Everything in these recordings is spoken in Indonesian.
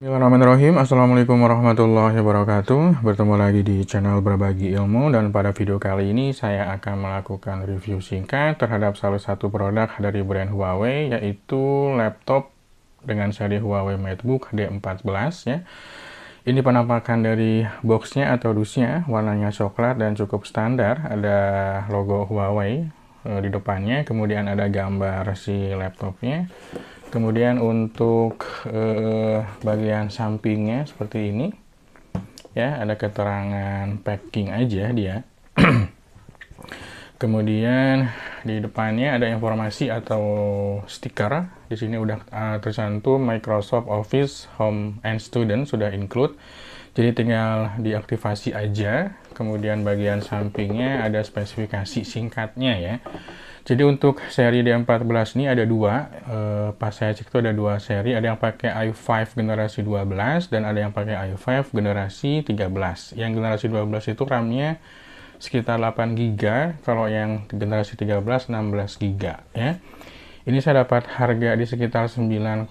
Bismillahirrahmanirrahim. Assalamualaikum warahmatullahi wabarakatuh. Bertemu lagi di channel Berbagi Ilmu, dan pada video kali ini saya akan melakukan review singkat terhadap salah satu produk dari brand Huawei, yaitu laptop dengan seri Huawei MateBook D14 ya. Ini penampakan dari boxnya atau dusnya, warnanya coklat dan cukup standar. Ada logo Huawei di depannya, kemudian ada gambar si laptopnya. Kemudian untuk bagian sampingnya seperti ini, ya, ada keterangan packing aja dia. Kemudian di depannya ada informasi atau stiker. Di sini udah tercantum Microsoft Office Home and Student sudah include. Jadi tinggal diaktifasi aja. Kemudian bagian sampingnya ada spesifikasi singkatnya ya. Jadi untuk seri D14 ini ada dua. Pas saya cek itu ada dua seri. Ada yang pakai i5 generasi 12 dan ada yang pakai i5 generasi 13. Yang generasi 12 itu RAM-nya sekitar 8 GB, kalau yang generasi 13 16 GB ya. Ini saya dapat harga di sekitar 9,7,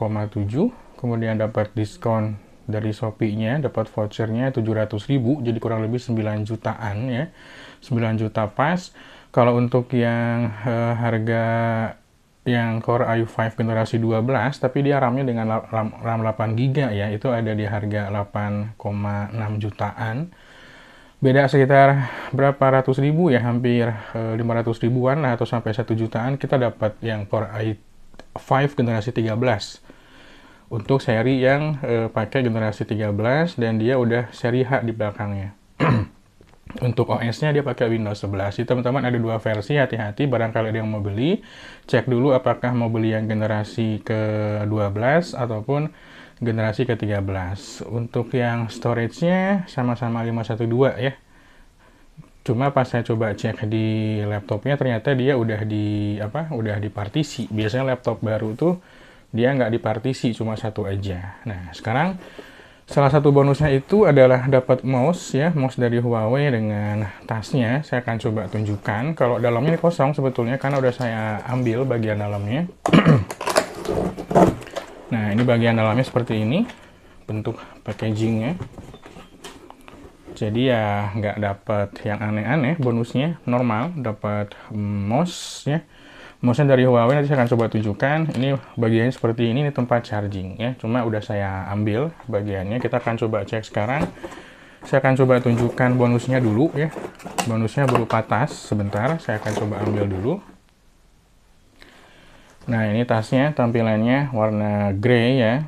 kemudian dapat diskon dari Shopee-nya, dapat vouchernya 700.000, jadi kurang lebih 9 jutaan ya. 9 juta pas. Kalau untuk yang harga yang Core i5 generasi 12, tapi dia RAM-nya dengan RAM 8 GB ya, itu ada di harga 8,6 jutaan. Beda sekitar berapa ratus ribu ya, hampir 500 ribuan lah, atau sampai 1 jutaan kita dapat yang Core i5 generasi 13 untuk seri yang pakai generasi 13, dan dia udah seri H di belakangnya. Untuk OS-nya dia pakai Windows 11. Jadi teman-teman ada dua versi, hati-hati barangkali ada yang mau beli, cek dulu apakah mau beli yang generasi ke-12 ataupun generasi ke-13. Untuk yang storage-nya sama-sama 512 ya. Cuma pas saya coba cek di laptopnya ternyata dia udah dipartisi. Biasanya laptop baru tuh dia nggak dipartisi, cuma satu aja. Nah, sekarang salah satu bonusnya itu adalah dapat mouse ya, mouse dari Huawei dengan tasnya. Saya akan coba tunjukkan. Kalau dalamnya ini kosong sebetulnya karena udah saya ambil bagian dalamnya. Nah, ini bagian dalamnya seperti ini bentuk packagingnya. Jadi ya nggak dapat yang aneh-aneh, bonusnya normal, dapat mouse ya. Mouse-nya dari Huawei, nanti saya akan coba tunjukkan. Ini bagiannya seperti ini tempat charging ya. Cuma udah saya ambil bagiannya. Kita akan coba cek sekarang. Saya akan coba tunjukkan bonusnya dulu ya. Bonusnya berupa tas. Sebentar, saya akan coba ambil dulu. Nah, ini tasnya tampilannya warna grey ya.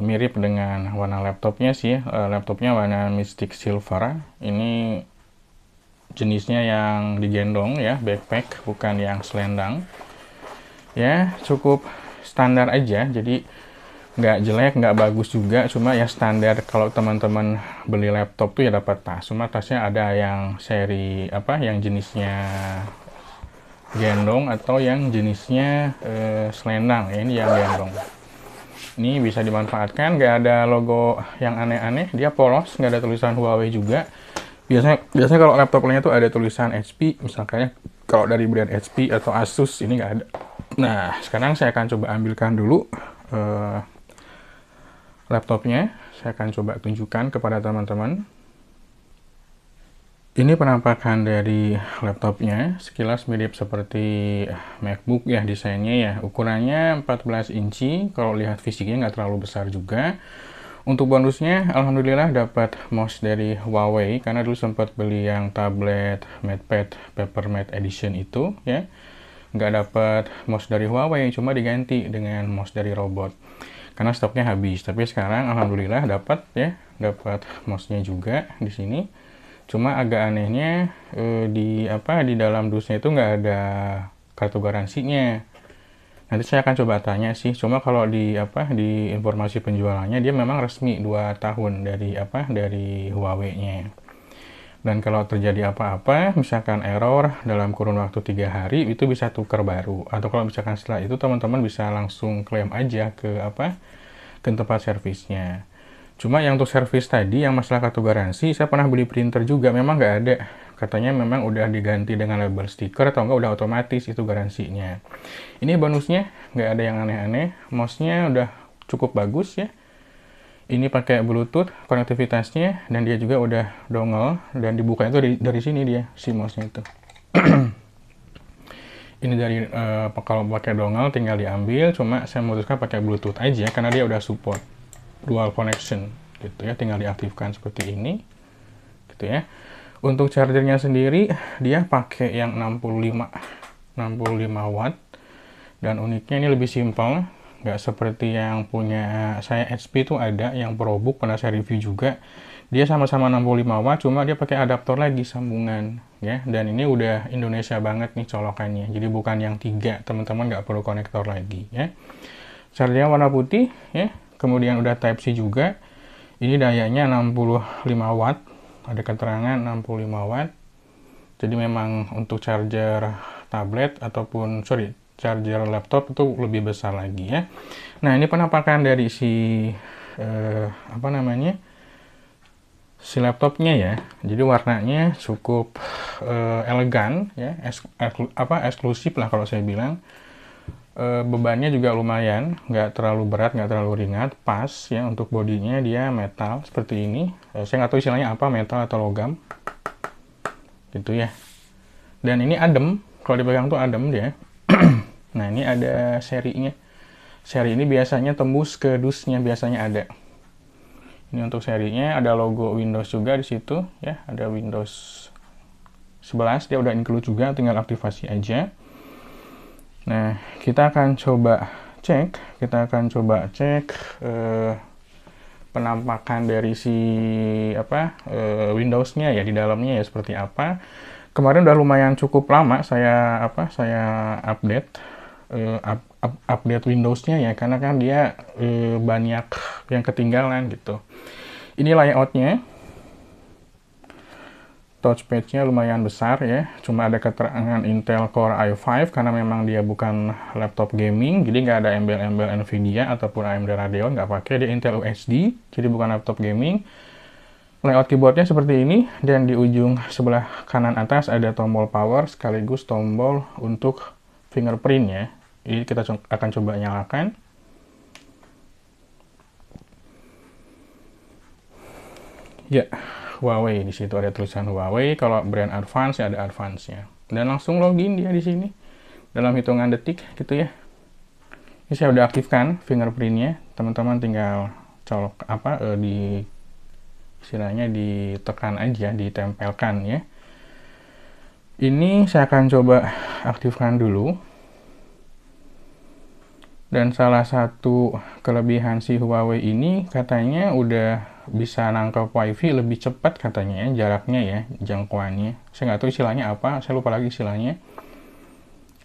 Mirip dengan warna laptopnya sih. Laptopnya warna Mystic Silver. Ini jenisnya yang digendong ya, backpack, bukan yang selendang. Ya, cukup standar aja, jadi nggak jelek, nggak bagus juga, cuma ya standar. Kalau teman-teman beli laptop tuh ya dapat tas, cuma tasnya ada yang seri yang jenisnya gendong atau yang jenisnya selendang ya. Ini yang gendong, ini bisa dimanfaatkan, nggak ada logo yang aneh-aneh, dia polos, nggak ada tulisan Huawei juga. Biasanya kalau laptop lainnya tuh ada tulisan HP, misalkan kalau dari brand HP atau Asus, ini nggak ada. Nah, sekarang saya akan coba ambilkan dulu laptopnya. Saya akan coba tunjukkan kepada teman-teman. Ini penampakan dari laptopnya. Sekilas mirip seperti MacBook ya desainnya ya. Ukurannya 14 inci. Kalau lihat fisiknya nggak terlalu besar juga. Untuk bonusnya, alhamdulillah dapat mouse dari Huawei. Karena dulu sempat beli yang tablet MatePad Papermate Edition itu ya. Nggak dapat mouse dari Huawei, cuma diganti dengan mouse dari Robot karena stoknya habis. Tapi sekarang alhamdulillah dapat ya, dapat mouse-nya juga di sini. Cuma agak anehnya di dalam dusnya itu nggak ada kartu garansinya. Nanti saya akan coba tanya sih. Cuma kalau di informasi penjualannya dia memang resmi 2 tahun dari Huawei-nya. Dan kalau terjadi apa-apa, misalkan error dalam kurun waktu 3 hari, itu bisa tukar baru. Atau kalau misalkan setelah itu teman-teman bisa langsung klaim aja ke tempat servisnya. Cuma yang untuk servis tadi, yang masalah kartu garansi, saya pernah beli printer juga, memang nggak ada. Katanya memang udah diganti dengan label stiker, atau enggak udah otomatis itu garansinya. Ini bonusnya, nggak ada yang aneh-aneh. Mouse-nya udah cukup bagus ya. Ini pakai Bluetooth konektivitasnya, dan dia juga udah dongle, dan dibuka itu dari sini dia, si mouse-nya itu. Ini dari kalau pakai dongle tinggal diambil, cuma saya memutuskan pakai Bluetooth aja karena dia udah support dual connection gitu ya, tinggal diaktifkan seperti ini gitu ya. Untuk chargernya sendiri dia pakai yang 65 watt, dan uniknya ini lebih simpel, nggak seperti yang punya saya HP itu ada yang ProBook, pernah saya review juga. Dia sama-sama 65 watt, cuma dia pakai adaptor lagi sambungan ya, dan ini udah Indonesia banget nih colokannya, jadi bukan yang 3, teman-teman nggak perlu konektor lagi ya. Chargernya warna putih ya, kemudian udah Type C juga. Ini dayanya 65 watt, ada keterangan 65 watt. Jadi memang untuk charger tablet ataupun charger laptop itu lebih besar lagi ya. Nah, ini penampakan dari si si laptopnya ya. Jadi warnanya cukup elegan ya, eksklusif lah kalau saya bilang. Bebannya juga lumayan, nggak terlalu berat, nggak terlalu ringan, pas ya. Untuk bodinya dia metal seperti ini. Saya nggak tahu istilahnya apa, metal atau logam gitu ya. Dan ini adem, kalau dipegang tuh adem dia. Nah, ini ada serinya. Seri ini biasanya tembus ke dusnya, biasanya ada. Ini untuk serinya, ada logo Windows juga di situ ya, ada Windows 11, dia udah include juga, tinggal aktivasi aja. Nah, kita akan coba cek penampakan dari si Windows-nya ya, di dalamnya ya seperti apa. Kemarin udah lumayan cukup lama saya update Windows-nya ya, karena kan dia banyak yang ketinggalan gitu. Ini layout-nya, touchpad-nya lumayan besar ya, cuma ada keterangan Intel Core i5 karena memang dia bukan laptop gaming, jadi nggak ada embel-embel Nvidia ataupun AMD Radeon, nggak pakai, dia Intel UHD, jadi bukan laptop gaming. Layout keyboardnya seperti ini, dan di ujung sebelah kanan atas ada tombol power sekaligus tombol untuk fingerprint ya. Ini kita akan coba nyalakan. Ya, Huawei, di situ ada tulisan Huawei. Kalau brand advance ya ada advance-nya. Dan langsung login dia di sini dalam hitungan detik gitu ya. Ini saya udah aktifkan fingerprint-nya. Teman-teman tinggal colok istilahnya ditekan aja, ditempelkan ya. Ini saya akan coba aktifkan dulu. Dan salah satu kelebihan si Huawei ini katanya udah bisa nangkep WiFi lebih cepat katanya ya, jaraknya ya, jangkauannya. Saya nggak tahu istilahnya apa, saya lupa lagi istilahnya.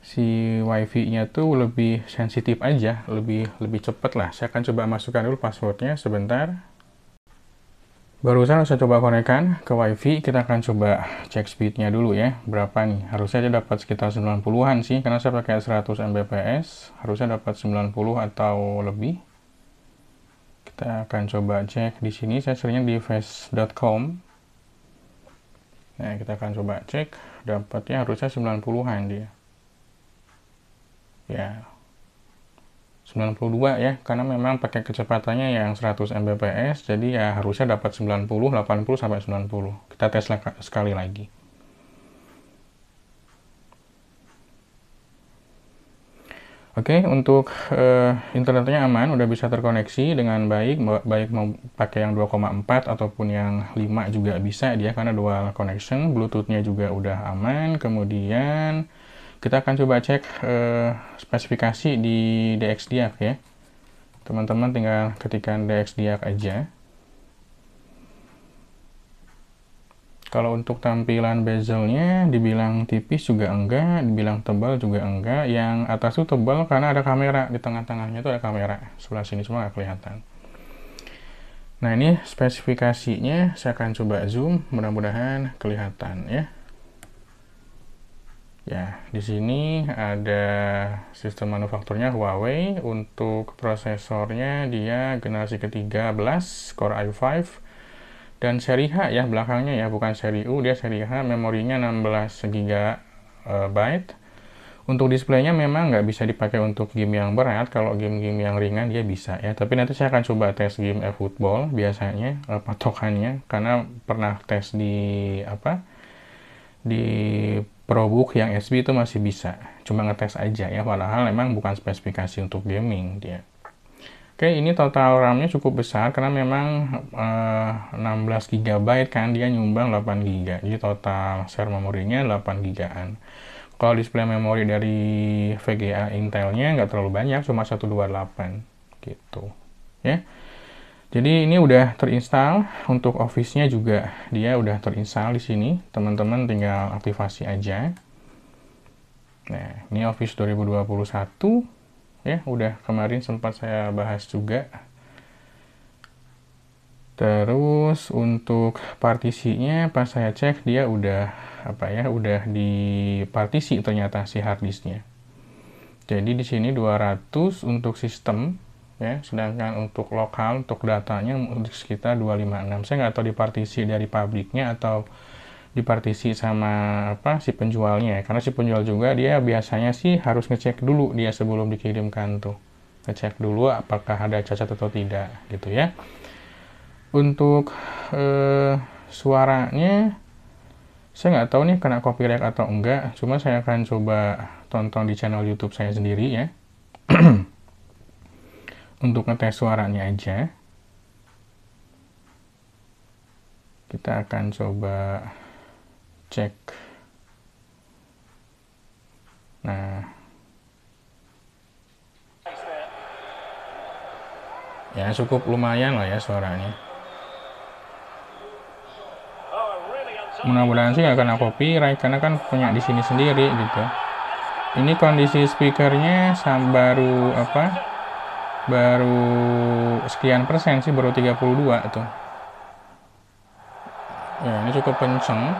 Si WiFi-nya tuh lebih sensitif aja, lebih cepat lah. Saya akan coba masukkan dulu passwordnya sebentar. Barusan saya coba konekkan ke WiFi, kita akan coba cek speednya dulu ya, berapa nih. Harusnya dia dapat sekitar 90-an sih, karena saya pakai 100 Mbps, harusnya dapat 90 atau lebih. Kita akan coba cek di sini, saya seringnya di fast.com. Nah, kita akan coba cek, dapatnya harusnya 90-an dia. Ya, 92 ya, karena memang pakai kecepatannya yang 100 Mbps, jadi ya harusnya dapat 90, 80 sampai 90. Kita tes sekali lagi. Oke, untuk internetnya aman, udah bisa terkoneksi dengan baik mau pakai yang 2,4 ataupun yang 5 juga bisa dia, karena dual connection. Bluetooth-nya juga udah aman. Kemudian kita akan coba cek spesifikasi di DXDiag ya. Teman-teman tinggal ketikkan DXDiag aja. Kalau untuk tampilan bezelnya dibilang tipis juga enggak, dibilang tebal juga enggak. Yang atas itu tebal karena ada kamera, di tengah-tengahnya itu ada kamera. Sebelah sini semua nggak kelihatan. Nah, ini spesifikasinya, saya akan coba zoom, mudah-mudahan kelihatan ya. Ya, di sini ada sistem manufakturnya Huawei. Untuk prosesornya dia generasi ke-13 Core i5 dan seri H ya, belakangnya ya, bukan seri U, dia seri H. Memorinya 16 GB. Untuk displaynya memang nggak bisa dipakai untuk game yang berat, kalau game-game yang ringan dia bisa ya. Tapi nanti saya akan coba tes game eFootball biasanya patokannya, karena pernah tes di ProBook yang SB itu masih bisa, cuma ngetes aja ya, padahal memang bukan spesifikasi untuk gaming dia. Oke, ini total RAM-nya cukup besar karena memang 16 GB kan, dia nyumbang 8 GB, jadi total share memorinya 8 GB-an. Kalau display memori dari VGA Intelnya nggak terlalu banyak, cuma 128 gitu ya. Jadi ini udah terinstall, untuk Office-nya juga dia udah terinstall di sini. Teman-teman tinggal aktivasi aja. Nah, ini Office 2021 ya, udah kemarin sempat saya bahas juga. Terus untuk partisinya pas saya cek dia udah udah dipartisi ternyata si harddisknya. Jadi di sini 200 untuk sistem ya, sedangkan untuk lokal, untuk datanya untuk sekitar 256. Saya nggak tahu dipartisi dari pabriknya atau dipartisi sama si penjualnya ya. Karena si penjual juga dia biasanya sih harus ngecek dulu dia sebelum dikirimkan tuh, ngecek dulu apakah ada cacat atau tidak gitu ya. Untuk suaranya saya nggak tahu nih kena copyright atau enggak, cuma saya akan coba tonton di channel YouTube saya sendiri ya. Untuk ngetes suaranya aja, kita akan coba cek. Nah, ya cukup lumayan lah ya suaranya. Mudah-mudahan sih nggak kena copyright karena kan punya di sini sendiri gitu. Ini kondisi speakernya baru sekian persen sih, baru 32 tuh. Ya, ini cukup kenceng.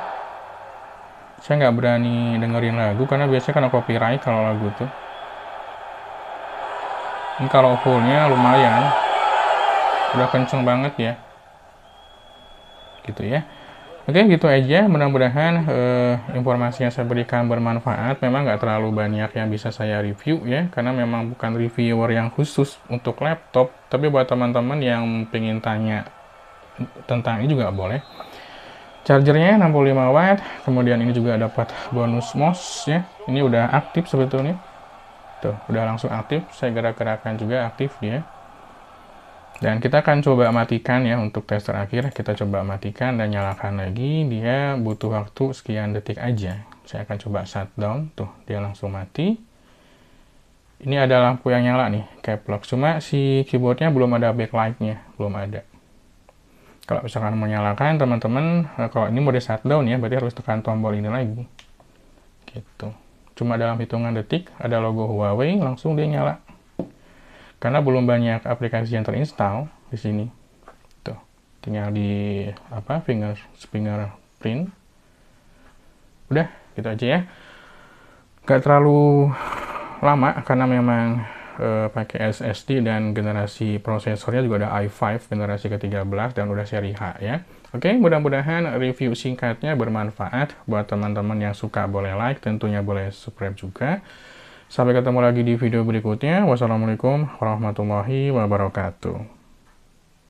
Saya nggak berani dengerin lagu karena biasanya kena copyright kalau lagu tuh. Ini kalau fullnya lumayan, udah kenceng banget ya, gitu ya. Oke, gitu aja. Mudah-mudahan informasi yang saya berikan bermanfaat. Memang nggak terlalu banyak yang bisa saya review ya, karena memang bukan reviewer yang khusus untuk laptop. Tapi buat teman-teman yang pengen tanya tentang ini juga boleh. Chargernya 65 watt, kemudian ini juga dapat bonus MOS ya. Ini udah aktif sebetulnya. Tuh, udah langsung aktif. Saya gerak-gerakan juga aktif dia. Dan kita akan coba matikan ya untuk tes terakhir. Kita coba matikan dan nyalakan lagi. Dia butuh waktu sekian detik aja. Saya akan coba shutdown. Tuh, dia langsung mati. Ini ada lampu yang nyala nih, caps lock. Cuma si keyboardnya belum ada backlight-nya, belum ada. Kalau misalkan menyalakan, teman-teman, kalau ini mode shutdown ya, berarti harus tekan tombol ini lagi. Gitu. Cuma dalam hitungan detik, ada logo Huawei, langsung dia nyala. Karena belum banyak aplikasi yang terinstall di sini. Tuh, tinggal di fingerprint. Udah, gitu aja ya. Gak terlalu lama karena memang pakai SSD dan generasi prosesornya juga ada i5 generasi ke-13 dan udah seri H ya. Oke, mudah-mudahan review singkatnya bermanfaat buat teman-teman yang suka. Boleh like, tentunya boleh subscribe juga. Sampai ketemu lagi di video berikutnya. Wassalamualaikum warahmatullahi wabarakatuh.